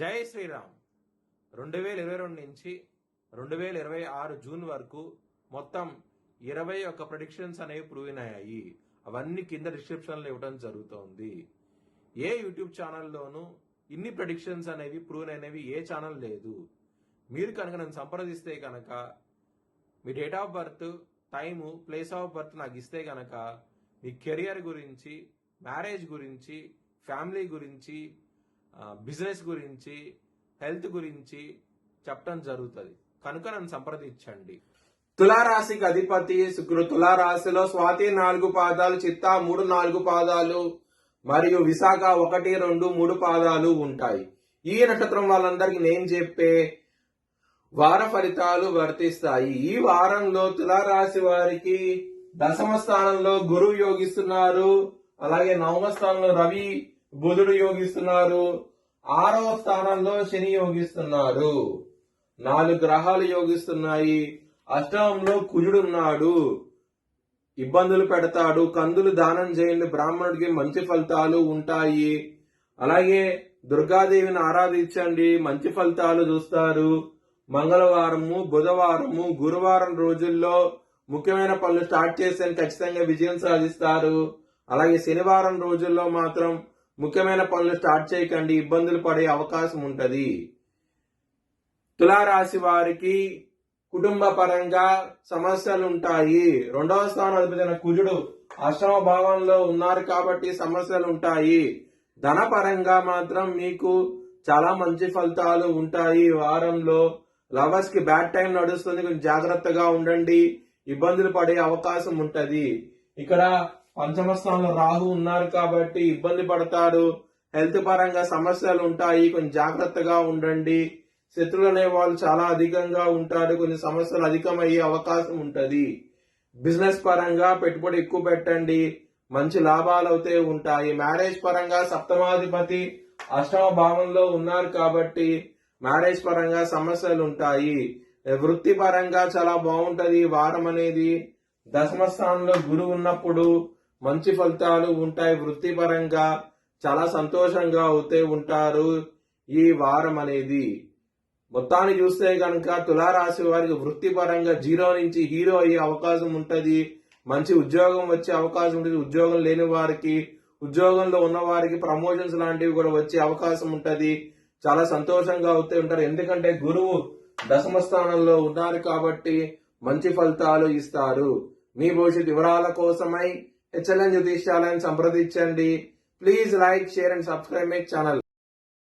జై శ్రీరామ్. 2022 నుంచి 2026 జూన్ వరకు మొత్తం 21 ప్రెడిక్షన్స్ అనేవి ప్రూవ్ అయ్యాయి. అవన్నీ కింద డిస్క్రిప్షన్లో ఇవ్వడం జరుగుతోంది. ఏ యూట్యూబ్ ఛానల్లోనూ ఇన్ని ప్రెడిక్షన్స్ అనేవి ప్రూవ్ అయినవి ఏ ఛానల్ లేదు. మీరు కనుక నన్ను సంప్రదిస్తే కనుక మీ date of birth, time, place of birth నాకు ఇస్తే కనుక మీ కెరియర్ గురించి, మ్యారేజ్ గురించి, ఫ్యామిలీ గురించి, బిజినెస్ గురించి, హెల్త్ గురించి చెప్పడం జరుగుతుంది. కనుక నన్ను సంప్రదించండి. తులారాశికి అధిపతి శుక్రుడు. తులారాశిలో స్వాతి 4 పాదాలు, చిత్తా 3, 4 పాదాలు మరియు విశాఖ 1, 2, 3 పాదాలు ఉంటాయి. ఈ నక్షత్రం వాళ్ళందరికీ నేను చెప్పే వార ఫలితాలు వర్తిస్తాయి. ఈ వారంలో తులారాశి వారికి దశమ స్థానంలో గురువు యోగిస్తున్నారు. అలాగే నవమ స్థానంలో రవి, బుధుడు యోగిస్తున్నారు. 6వ స్థానంలో శని యోగిస్తున్నారు. 4 గ్రహాలు యోగిస్తున్నాయి. అష్టమంలో కుజుడు ఉన్నాడు. ఇబ్బందులు పెడతాడు. కందులు దానం చేయండి, బ్రాహ్మణుడికి మంచి ఫలితాలు ఉంటాయి. అలాగే దుర్గాదేవిని ఆరాధించండి, మంచి ఫలితాలు చూస్తారు. మంగళవారము, బుధవారము, గురువారం రోజుల్లో ముఖ్యమైన పనులు స్టార్ట్ చేస్తే ఖచ్చితంగా విజయం సాధిస్తారు. అలాగే శనివారం రోజుల్లో మాత్రం ముఖ్యమైన పనులు స్టార్ట్ చేయకండి, ఇబ్బందులు పడే అవకాశం ఉంటది. తులారాశి వారికి కుటుంబ పరంగా సమస్యలు ఉంటాయి. 2వ స్థానం అధిపతి కుజుడు అష్టమ భావంలో ఉన్నారు కాబట్టి సమస్యలు ఉంటాయి. ధన పరంగా మాత్రం మీకు చాలా మంచి ఫలితాలు ఉంటాయి. వారంలో లవర్స్ కి బ్యాడ్ టైం నడుస్తుంది, కొంచెం జాగ్రత్తగా ఉండండి, ఇబ్బందులు పడే అవకాశం ఉంటది. ఇక్కడ పంచమ స్థానంలో రాహు ఉన్నారు కాబట్టి ఇబ్బంది పడతారు. హెల్త్ పరంగా సమస్యలు ఉంటాయి, కొంచెం జాగ్రత్తగా ఉండండి. శత్రువులు అనే వాళ్ళు చాలా అధికంగా ఉంటారు, కొన్ని సమస్యలు అధికమయ్యే అవకాశం ఉంటది. బిజినెస్ పరంగా పెట్టుబడి ఎక్కువ పెట్టండి, మంచి లాభాలు అయితే ఉంటాయి. మ్యారేజ్ పరంగా సప్తమాధిపతి అష్టమ భావంలో ఉన్నారు కాబట్టి మ్యారేజ్ పరంగా సమస్యలు ఉంటాయి. వృత్తి పరంగా చాలా బాగుంటది ఈ వారం అనేది. దశమ స్థానంలో గురువు ఉన్నప్పుడు మంచి ఫలితాలు ఉంటాయి. వృత్తి పరంగా చాలా సంతోషంగా అవుతే ఉంటారు ఈ వారం అనేది. మొత్తాన్ని చూస్తే కనుక తులారాశి వారికి వృత్తి పరంగా 0 నుంచి హీరో అయ్యే అవకాశం ఉంటది. మంచి ఉద్యోగం వచ్చే అవకాశం ఉంటుంది. ఉద్యోగం లేని వారికి, ఉద్యోగంలో ఉన్న వారికి ప్రమోషన్స్ లాంటివి కూడా వచ్చే అవకాశం ఉంటది. చాలా సంతోషంగా అవుతూ ఉంటారు. ఎందుకంటే గురువు దశమ స్థానంలో ఉన్నారు కాబట్టి మంచి ఫలితాలు ఇస్తారు. మీ భవిష్యత్ వివరాల కోసమై HLN జ్యోతిష్యాలయాన్ని సంప్రదించండి. Please like, share and subscribe my channel.